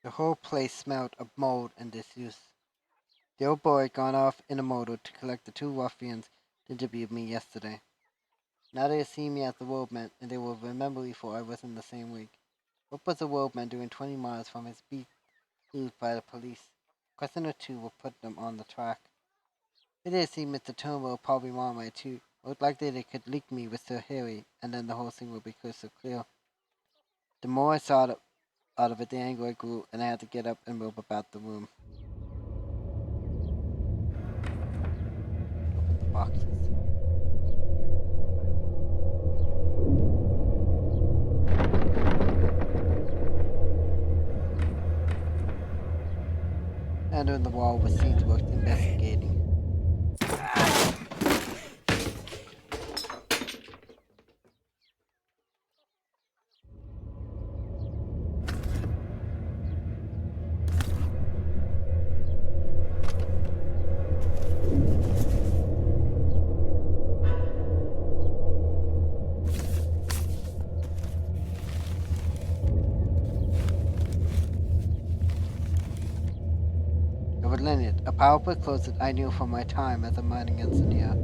The whole place smelled of mold and disuse. The old boy had gone off in a motor to collect the two ruffians that interviewed me yesterday. Now they see me as the roadman, and they will remember me for I was in the same rig. What was the roadman doing 20 miles from his beat used by the police? A question or two will put them on the track. If they see Mr. Turnbull probably one way too. Most likely they could link me with Sir Harry, and then the whole thing would be crystal clear. The more I saw out of it, the anger grew, and I had to get up and move about the room. Open the boxes. And on the wall was scenes worth investigating. It was Lynette, a powerful closet I knew from my time as a mining engineer.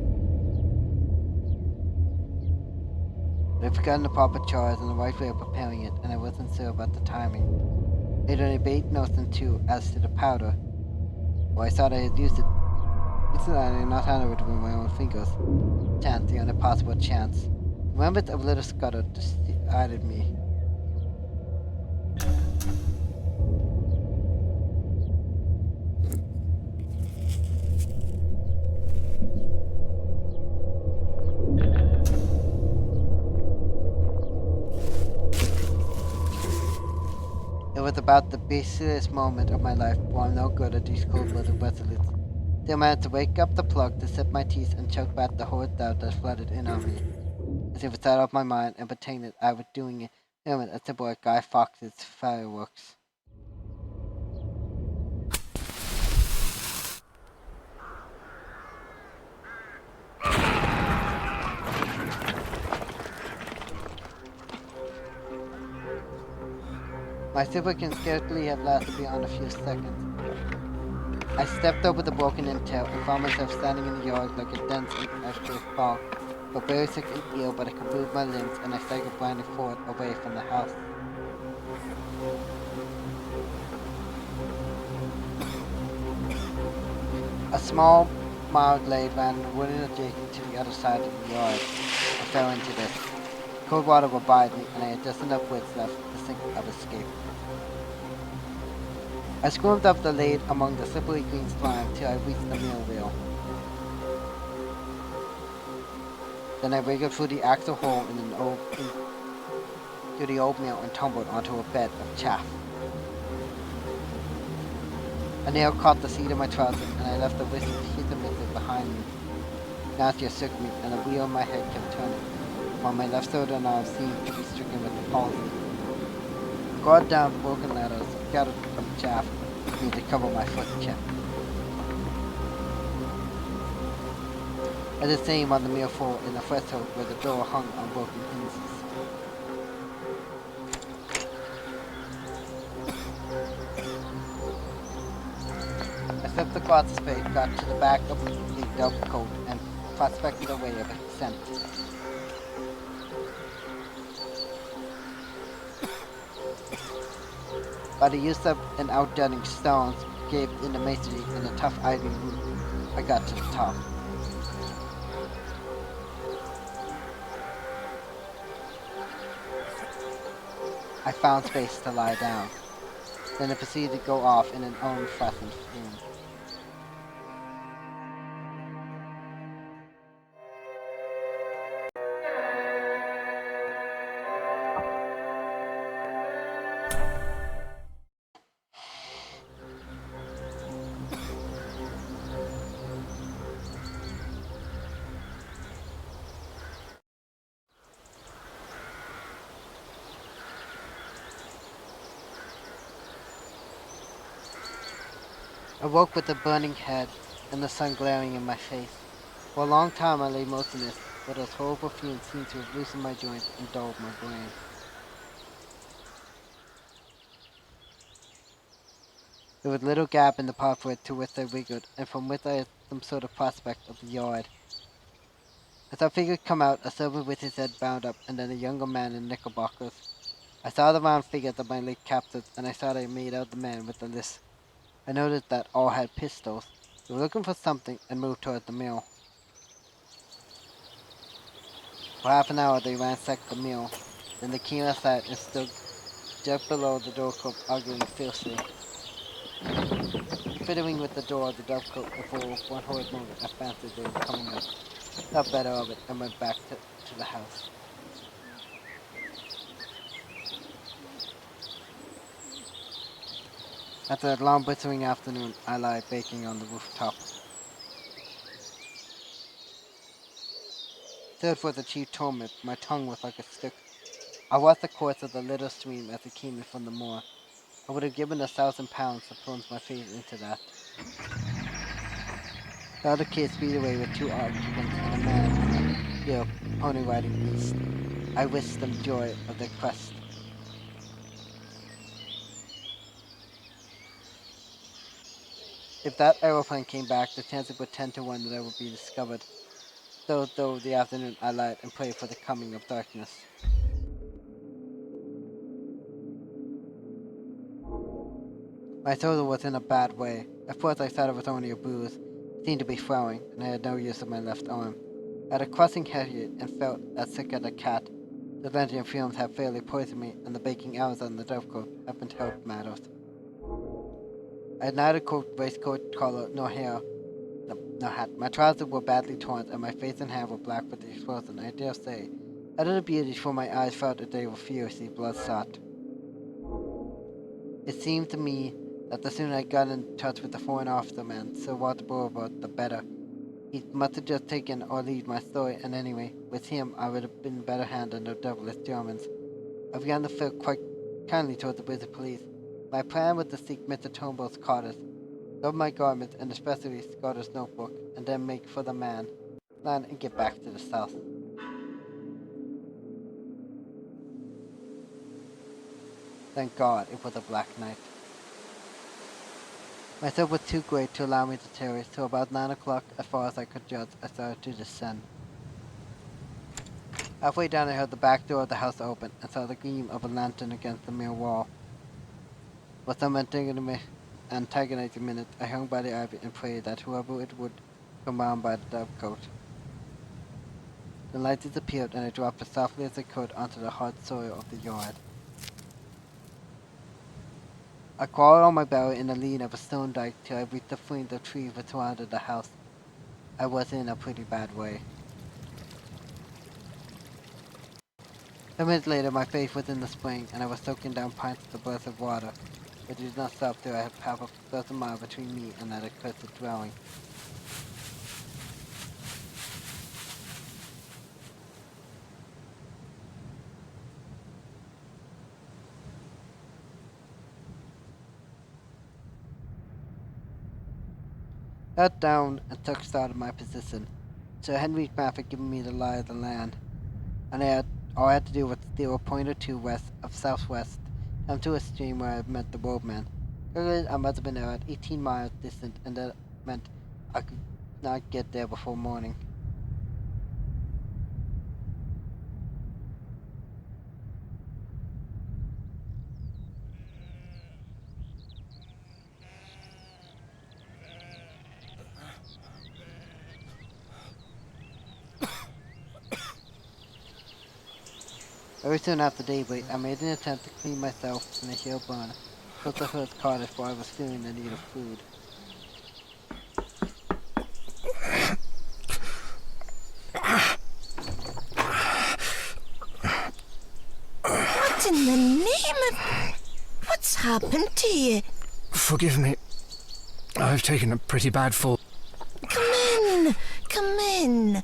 I'd forgotten the proper chores and the right way of preparing it, and I wasn't sure about the timing. It only made no sense too as to the powder. Well, I thought I had used it. It's that I did not handle it with my own fingers. Chance, the only possible chance. The remembrance of little Scudder decided me. It was about the busiest moment of my life, for I'm no good at these cold-blooded resolutes. Still managed to wake up the plug, to set my teeth, and choke back the horrid doubt that flooded in on me. As if it's out of my mind and pretended I was doing it as simple as Guy Fawkes' fireworks. My super can scarcely have lasted beyond a few seconds. I stepped over the broken intel and found myself standing in the yard like a dense and earthquake fog, but very sick and ill, but I could move my limbs and I staggered blindly forward away from the house. A small mild glade ran wooden adjacent to the other side of the yard. I fell into this. Cold water would bite me, and I had just enough wits left to think of escape. I squirmed up the lade among the slippery green slime till I reached the mill wheel. Then I wriggled through the axle hole into the old mill and tumbled onto a bed of chaff. A nail caught the seat of my trousers, and I left the whistle hit behind me. Nausea shook me, and the wheel in my head kept turning, while my left shoulder now seemed to be stricken with the palsy. Goddamn broken ladders scattered from chaff need to cover my foot check. As the same on the mill floor in the threshold where the door hung on broken hinges. I slipped across the space, got to the back of the double coat, and prospected a way of ascent. By the use of an outjutting stones gave in the masonry and a tough ivy root, I got to the top. I found space to lie down. Then it proceeded to go off in an unfastened fume. I woke with a burning head and the sun glaring in my face. For a long time I lay motionless, but those horrible fumes seemed to have loosened my joints and dulled my brain. There was a little gap in the pathway to which I wiggled, and from which I had some sort of prospect of the yard. As I figured come out, a servant with his head bound up, and then a younger man in knickerbockers. I saw the round figures of my late captors, and I thought I made out the man with the list. I noticed that all had pistols. They were looking for something and moved toward the mill. For half an hour they ransacked the mill. Then they came outside and stood just below the doorknob, arguing fiercely. Fiddling with the door of the dovecote before one horrid moment I fancied they were coming up. Thought better of it and went back to the house. After that long blistering afternoon, I lay baking on the rooftop. Third was the chief torment. My tongue was like a stick. I watched the course of the little stream as it came in from the moor. I would have given £1,000 to plunge my face into that. The other kids speed away with 2 occupants and a man on a real pony riding beast. I wished them joy of their quest. If that aeroplane came back, the chances were 10 to 1 that I would be discovered. So through the afternoon I lied and prayed for the coming of darkness. My shoulder was in a bad way. At first I thought it was only a bruise. It seemed to be swelling, and I had no use of my left arm. I had a crushing headache and felt as sick as a cat. The Atlantean fumes had fairly poisoned me, and the baking hours on the dovecote happened to help matters. I had neither coat, waistcoat, collar, nor hair, no hat. My trousers were badly torn, and my face and hair were black with the explosion. I dare say, other beauties for my eyes felt that they were furiously bloodshot. It seemed to me that the sooner I got in touch with the foreign officer man, Sir Walter Beauregard, the better. He must have just taken or lead my story, and anyway, with him I would have been in better hand than the devilish Germans. I began to feel quite kindly toward the British police. My plan was to seek Mr. Turnbull's quarters, grab my garments and especially Scotter's notebook, and then make for the man, land and get back to the south. Thank God it was a black night. My thirst was too great to allow me to tarry, so about 9 o'clock, as far as I could judge, I started to descend. Halfway down I heard the back door of the house open, and saw the gleam of a lantern against the mill wall. For some antagonizing minute, I hung by the ivy and prayed that whoever it would come round by the dovecote. The light disappeared, and I dropped as softly as I could onto the hard soil of the yard. I crawled on my belly in the lean of a stone dike till I reached the fringe of trees that surrounded the house. I was in a pretty bad way. 10 minutes later, my face was in the spring, and I was soaking down pints of the burst of water, but it did not stop till I had half a dozen miles between me and that accursed dwelling. I sat down and took stock of my position. Sir Henry's map had given me the lie of the land, and all I had to do was steer a point or two west of southwest, down to a stream where I had met the roadman. Clearly, I must have been about 18 miles distant, and that meant I could not get there before morning. Very soon after daybreak, I made an attempt to clean myself in a hill barn, close to Hurst's cottage, for I was feeling the need of food. What in the name of... What's happened to you? Forgive me. I've taken a pretty bad fall. Come in. Come in.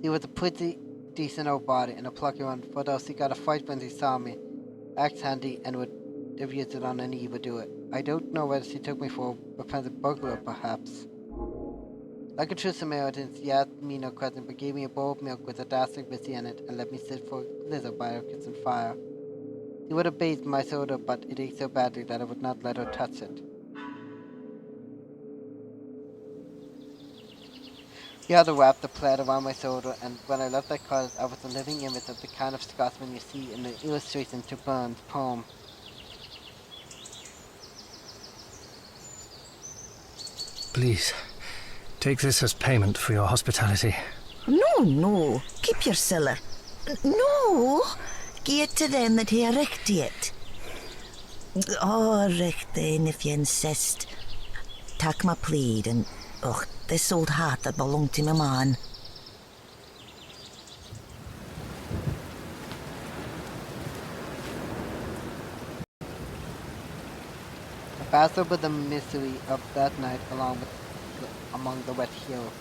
He was a pretty decent old body and a plucky one, for those he got a fight when he saw me. Axe handy and would have used it on any evildoer. I don't know whether she took me for a repentant burglar, perhaps. Like a true Samaritan, he asked me no question, but gave me a bowl of milk with a dastardly whiskey in it, and let me sit for a little by her kitchen fire. He would have bathed my soda, but it ached so badly that I would not let her touch it. He had wrapped the plaid around my soda, and when I left that cottage, I was a living image of the kind of Scotsman you see in the illustration to Burns' poem. Please, take this as payment for your hospitality. No. Keep your siller. No. Give it to them that hae richt it. Oh, richt then if you insist. Tak my plaid and, this old hat that belonged to my man. I passed over the misery of that night among the wet hills.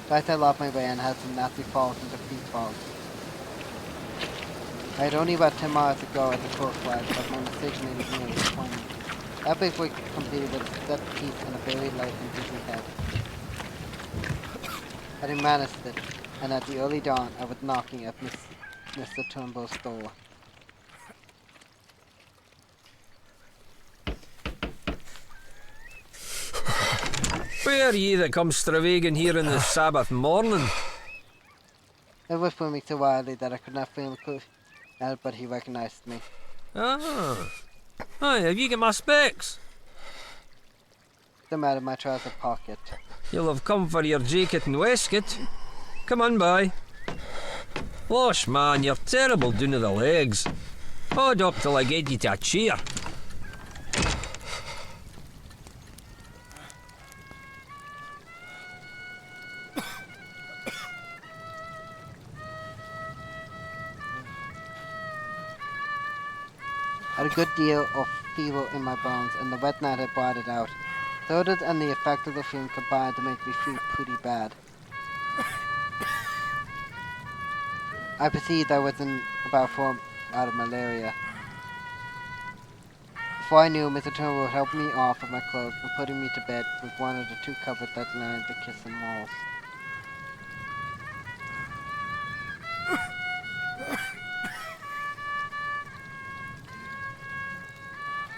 Twice I lost my way and had some nasty falls into pitfalls. I had only about 10 miles to go at the crow flies, but my mistake made it nearly 20. That big work completed with a set piece and a very light and dizzy head. I had managed it, and at the early dawn I was knocking at Mr. Turnbull's door. Where ye that come stravaiging here in the Sabbath morning? It was swimming so wildly that I could not feel him, but he recognized me. Ah. Aye, have you got my specs? Them out of my trouser pocket. You'll have come for your jacket and waistcoat. Come on by. Losh, man, you're terrible down to the legs. Hold up till I get you to a chair. I had a good deal of fever in my bones, and the wet night had brought it out. Sodas and the effect of the fume combined to make me feel pretty bad. I perceived I was in about 4 out of malaria. Before I knew, Mr. Turnbull would help me off with my clothes and putting me to bed with one of the 2 cupboards that lined the kitchen walls.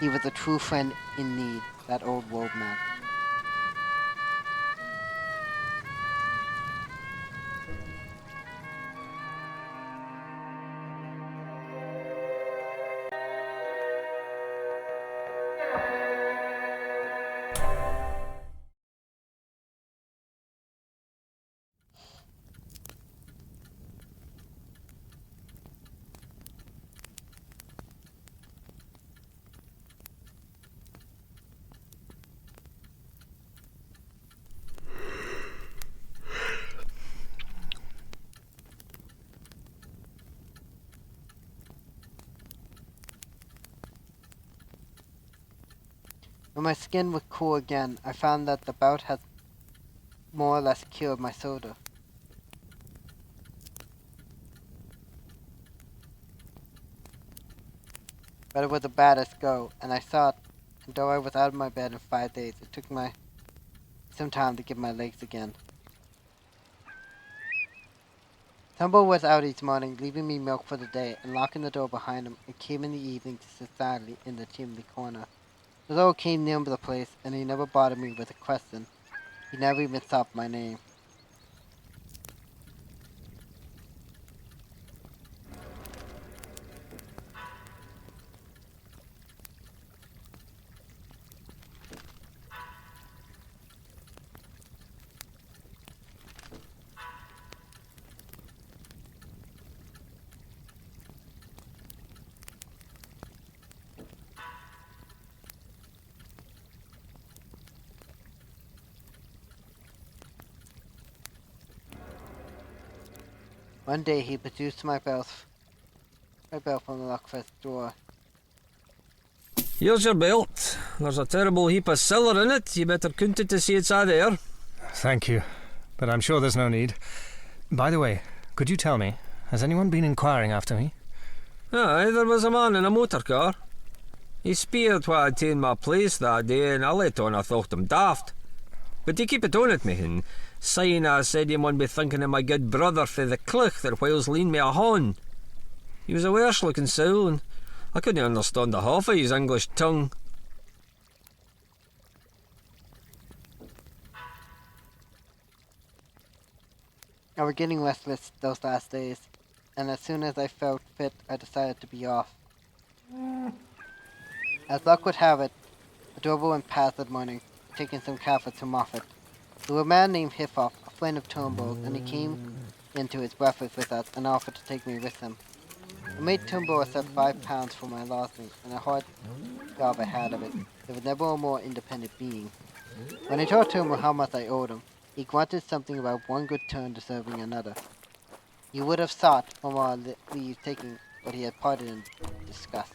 He was a true friend in need, that old roadman. When my skin was cool again, I found that the bout had more or less cured my soda. But it was a baddest go, and I thought, and though I was out of my bed in 5 days, it took some time to get my legs again. Turnbull was out each morning, leaving me milk for the day, and locking the door behind him, and came in the evening to sit silently in the chimney corner. The Lord came near the place, and he never bothered me with a question. He never even stopped my name. One day he produced my belt from the lockfast drawer. Here's your belt. There's a terrible heap of siller in it. You better count it to see it's a there. Thank you, but I'm sure there's no need. By the way, could you tell me, has anyone been inquiring after me? Aye, there was a man in a motor car. He speered what I'd taken my place that day, and I let on I thought him daft. But he keep it on at me, and saying I said he mun be thinking of my good brother frae the cliff that whiles leaned me a horn. He was a worse looking soul, and I couldn't understand the half of his English tongue. I was getting restless those last days, and as soon as I felt fit, I decided to be off. As luck would have it, a drover went past that morning, taking some cattle to Moffat. There was a man named Hiffop, a friend of Turnbull's, and he came in to his breakfast with us and offered to take me with him. I made Turnbull accept £5 for my lodging, and a hard job I had of it. There was never a more independent being. When I told Turnbull how much I owed him, he grunted something about one good turn deserving another. You would have thought from our leave taking what he had parted in disgust.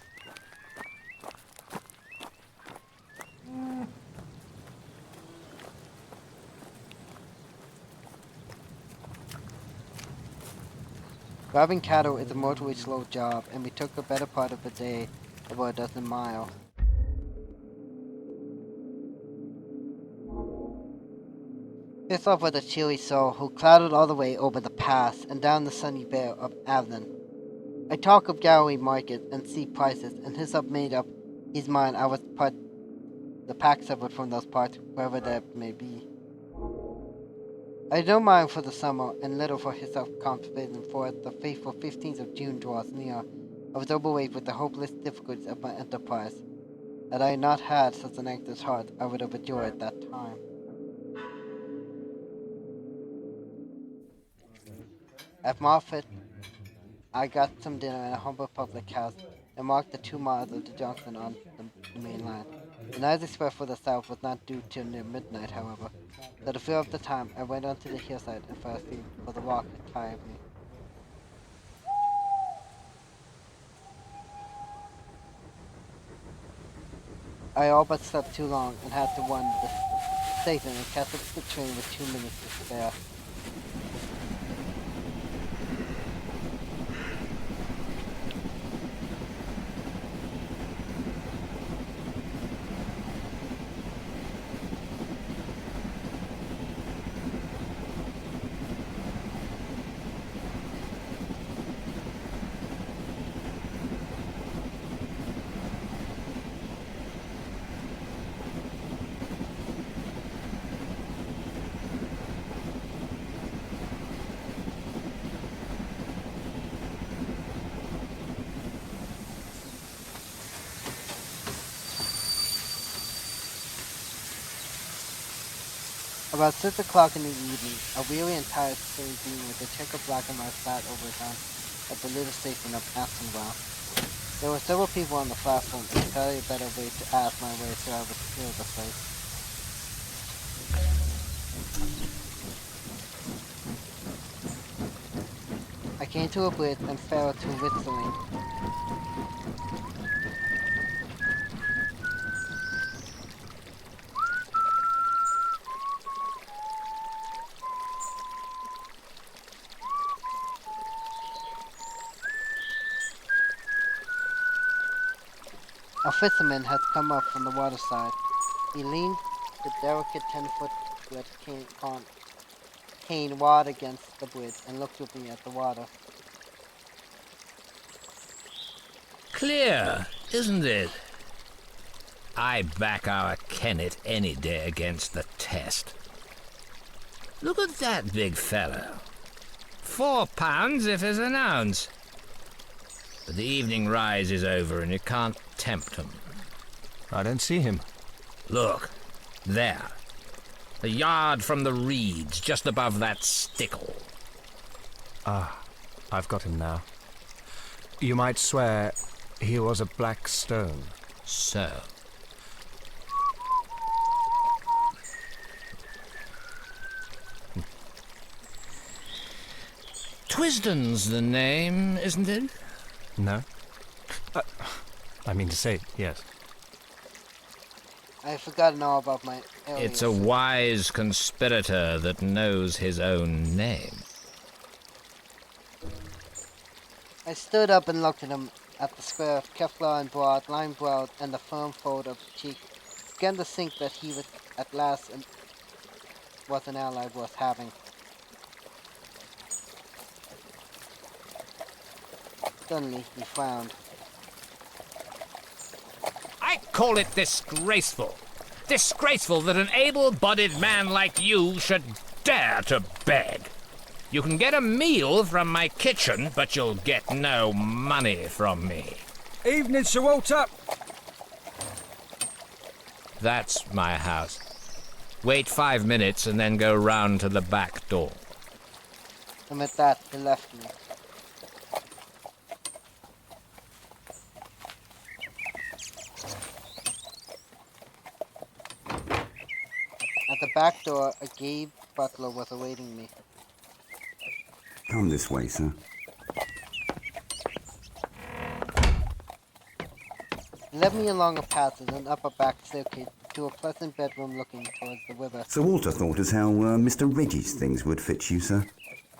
Driving cattle is a mortally slow job, and we took the better part of a day, about a dozen miles. Christoph was a cheery soul who clouded all the way over the pass and down the sunny vale of Avon. I talked of Galway market and sea prices, and Hyssop made up his mind I was part the pack separate from those parts, wherever that may be. I don't mind for the summer, and little for Hyssop contemplating, for as the faithful 15th of June draws near, I was overweight with the hopeless difficulties of my enterprise. Had I not had such an anxious heart, I would have enjoyed that time. At Moffat, I got some dinner in a humble public house and marked the 2 miles of the junction on the main line. The night's express for the south was not due till near midnight, however, so to fill up the time, I went onto the hillside and fell asleep, for the walk had tired me. I all but slept too long and had to run the station and catch up the train with 2 minutes to spare. About 6 o'clock in the evening, a weary and tired Spain being with a check of black and white flat over his arm at the little station of Astonville. There were several people on the platform, and I thought a better way to ask my way so I would clear the place. I came to a bridge and fell to whistling. A fisherman had come up from the waterside. He leaned the delicate 10-foot cane wide against the bridge and looked with me at the water. Clear, isn't it? I back our Kennet any day against the test. Look at that big fellow. 4 pounds if it's an ounce. But the evening rise is over and you can't tempt him. I don't see him. Look, there. A yard from the reeds, just above that stickle. Ah, I've got him now. You might swear he was a black stone. So. Twisden's the name, isn't it? No? I mean to say, yes. I have forgotten all about my alias. It's a wise conspirator that knows his own name. I stood up and looked at him, at the square of Kevlar and broad, line-browed, and the firm fold of the cheek. Began to think that he was at last was an ally worth having. Suddenly, he frowned. I call it disgraceful. Disgraceful that an able-bodied man like you should dare to beg. You can get a meal from my kitchen, but you'll get no money from me. Evening, Sir Walter. That's my house. Wait 5 minutes and then go round to the back door. And with that, he left me. At the back door, a gay butler was awaiting me. Come this way, sir. He led me along a passage and up a back staircase to a pleasant bedroom looking towards the river. Sir Walter thought as how Mr. Reggie's things would fit you, sir.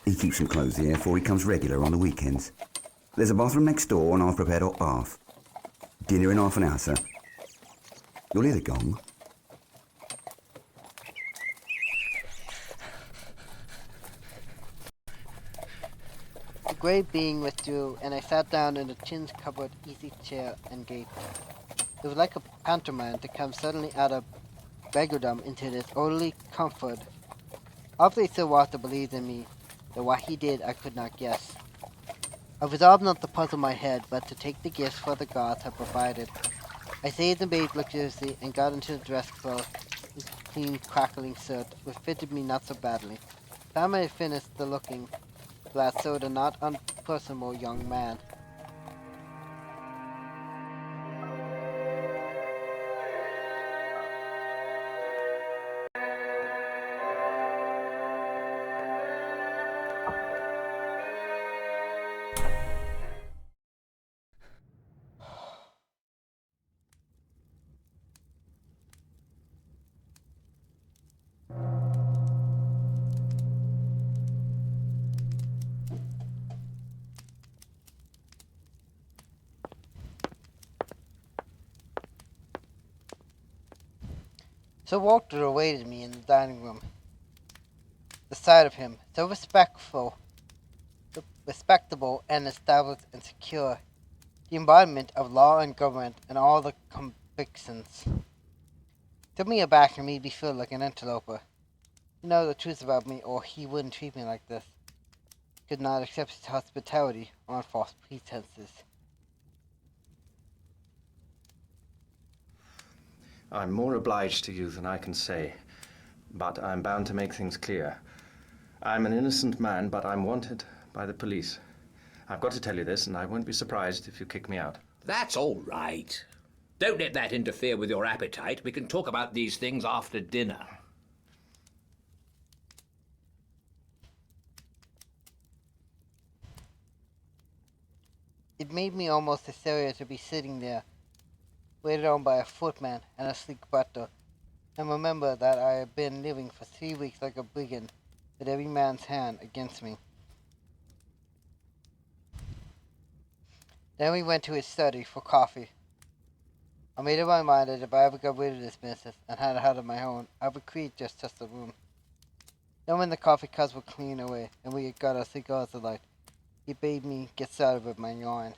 He keeps some clothes here, for he comes regular on the weekends. There's a bathroom next door, and I've prepared a hot bath. Dinner in half an hour, sir. You'll hear the gong. The grey being withdrew, and I sat down in a chintz-covered easy chair and gaped. It was like a pantomime to come suddenly out of beggardom into this orderly comfort. Obviously Sir Walter believed in me, though what he did I could not guess. I resolved not to puzzle my head, but to take the gifts for the gods had provided. I saved and bathed luxuriously, and got into the dress clothes with clean, crackling soot, which fitted me not so badly. Time I had finished the looking glass showed a not unpersonable young man. Sir Walter awaited me in the dining room. The sight of him, so respectable and established and secure, the embodiment of law and government and all the convictions, took me aback and made me feel like an interloper. You know the truth about me, or he wouldn't treat me like this. Could not accept his hospitality on false pretenses. I'm more obliged to you than I can say, but I'm bound to make things clear. I'm an innocent man, but I'm wanted by the police. I've got to tell you this, and I won't be surprised if you kick me out. That's all right. Don't let that interfere with your appetite. We can talk about these things after dinner. It made me almost hysterical to be sitting there, waited on by a footman and a sleek butler, and remember that I had been living for 3 weeks like a brigand, with every man's hand against me. Then we went to his study for coffee. I made up my mind that if I ever got rid of this business and had a hut of my own, I would create just such a room. Then when the coffee cups were cleaned away and we had got our cigars alight, he bade me get started with my yarn.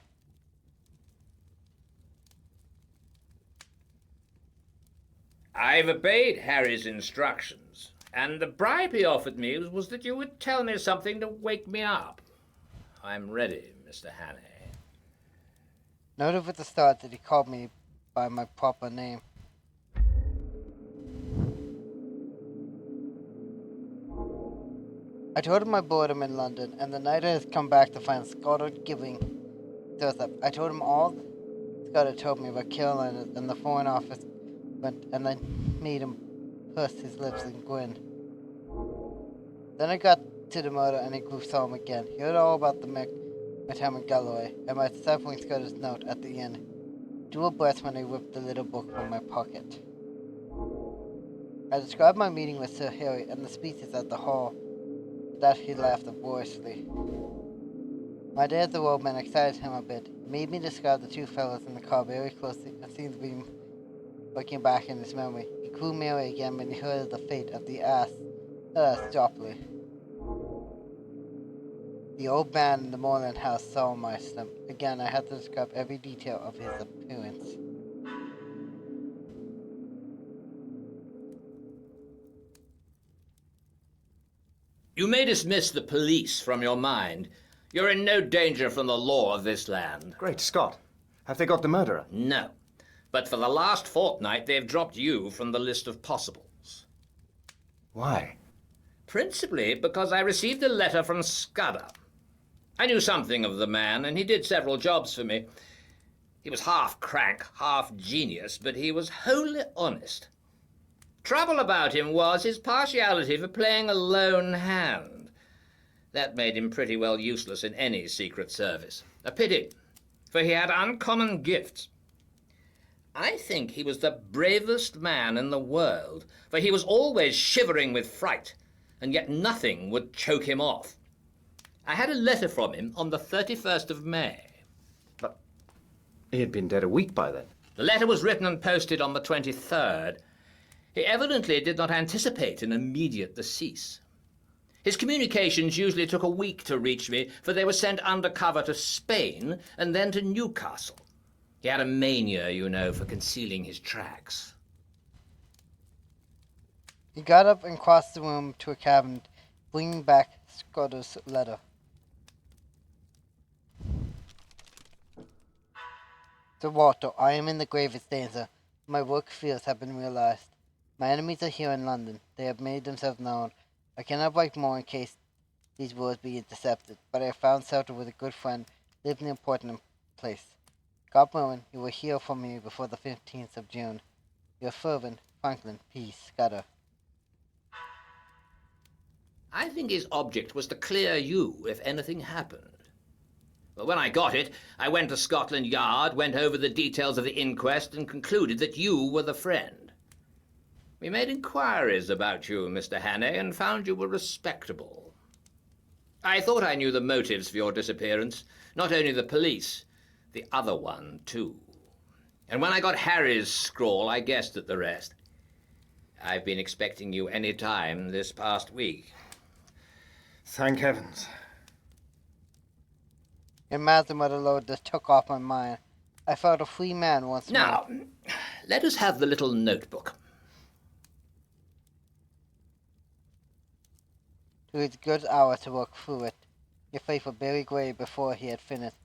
I've obeyed Harry's instructions, and the bribe he offered me was that you would tell me something to wake me up. I'm ready, Mr. Hannay. Noted with the start that he called me by my proper name. I told him my boredom in London, and the night I had come back to find Scotland giving thirst up. I told him all Scott had told me about Carolina and the Foreign Office went, and I made him purse his lips and grin. Then I got to the murder, and he grew solemn again. He heard all about my time in Galloway, and my suffering Scottish note at the end. Drew a breath when I whipped the little book from my pocket. I described my meeting with Sir Harry and the speeches at the hall. That he laughed uproariously. My day at the Roadman excited him a bit. It made me describe the two fellows in the car very closely and seemed to be looking back in his memory. He grew merry again when he heard of the fate of the ass Sharply. The old man in the Moreland house saw my stump. Again, I had to describe every detail of his appearance. You may dismiss the police from your mind. You're in no danger from the law of this land. Great Scott. Have they got the murderer? No. But for the last fortnight, they've dropped you from the list of possibles. Why? Principally because I received a letter from Scudder. I knew something of the man, and he did several jobs for me. He was half crank, half genius, but he was wholly honest. Trouble about him was his partiality for playing a lone hand. That made him pretty well useless in any secret service. A pity, for he had uncommon gifts. I think he was the bravest man in the world, for he was always shivering with fright, and yet nothing would choke him off. I had a letter from him on the 31st of May. But he had been dead a week by then. The letter was written and posted on the 23rd. He evidently did not anticipate an immediate decease. His communications usually took a week to reach me, for they were sent undercover to Spain and then to Newcastle. He had a mania, you know, for concealing his tracks. He got up and crossed the room to a cabinet, bringing back Scudder's letter. Sir Walter, I am in the gravest danger. My work fears have been realized. My enemies are here in London. They have made themselves known. I cannot write more in case these words be intercepted, but I have found shelter with a good friend, lived in an important place. God willing, you will hear from me before the 15th of June. Your fervent Franklin P. Scudder. I think his object was to clear you if anything happened. But when I got it, I went to Scotland Yard, went over the details of the inquest, and concluded that you were the friend. We made inquiries about you, Mr. Hannay, and found you were respectable. I thought I knew the motives for your disappearance, not only the police, the other one, too. And when I got Harry's scrawl, I guessed at the rest. I've been expecting you any time this past week. Thank heavens. Imagine what a load this took off my mind. I felt a free man once more. Now, let us have the little notebook. To his good hour to work through it. Your face was very grey before he had finished,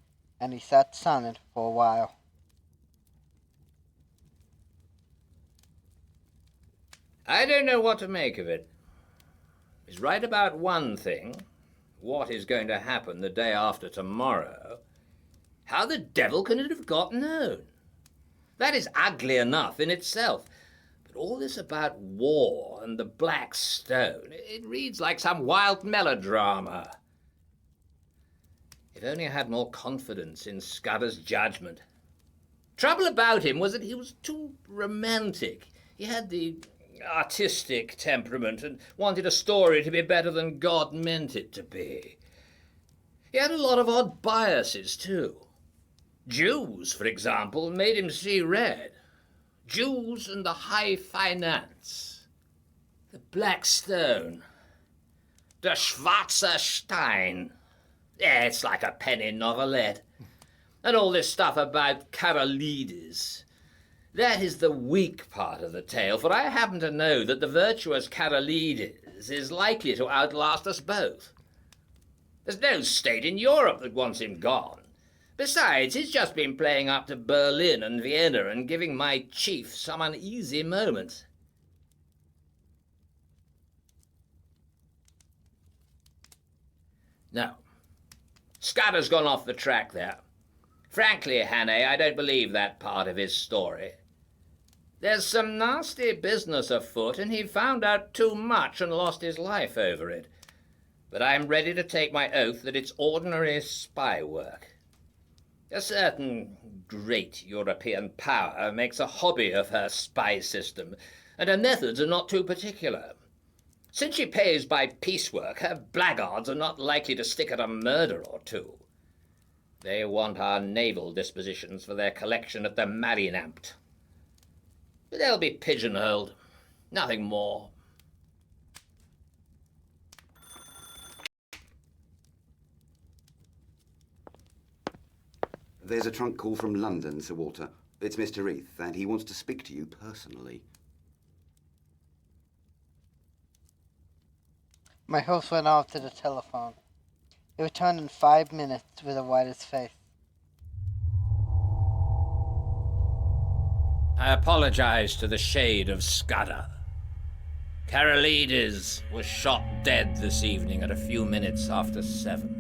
and he sat silent for a while. I don't know what to make of it. He's right about one thing. What is going to happen the day after tomorrow? How the devil can it have got known? That is ugly enough in itself. But all this about war and the Black Stone, it reads like some wild melodrama. If only I had more confidence in Scudder's judgment. Trouble about him was that he was too romantic. He had the artistic temperament and wanted a story to be better than God meant it to be. He had a lot of odd biases, too. Jews, for example, made him see red. Jews and the high finance. The Black Stone. Der Schwarze Stein. Yeah, it's like a penny novelette. And all this stuff about Karolides. That is the weak part of the tale, for I happen to know that the virtuous Karolides is likely to outlast us both. There's no state in Europe that wants him gone. Besides, he's just been playing up to Berlin and Vienna and giving my chief some uneasy moments. No. Scudder's gone off the track there. Frankly, Hannay, I don't believe that part of his story. There's some nasty business afoot, and he found out too much and lost his life over it. But I'm ready to take my oath that it's ordinary spy work. A certain great European power makes a hobby of her spy system, and her methods are not too particular. Since she pays by piecework, her blackguards are not likely to stick at a murder or two. They want our naval dispositions for their collection at the Marineamt. But they'll be pigeonholed, nothing more. There's a trunk call from London, Sir Walter. It's Mr. Heath, and he wants to speak to you personally. My host went off to the telephone. He returned in 5 minutes with the whitest face. I apologize to the shade of Scudder. Carolides was shot dead this evening at a few minutes after 7.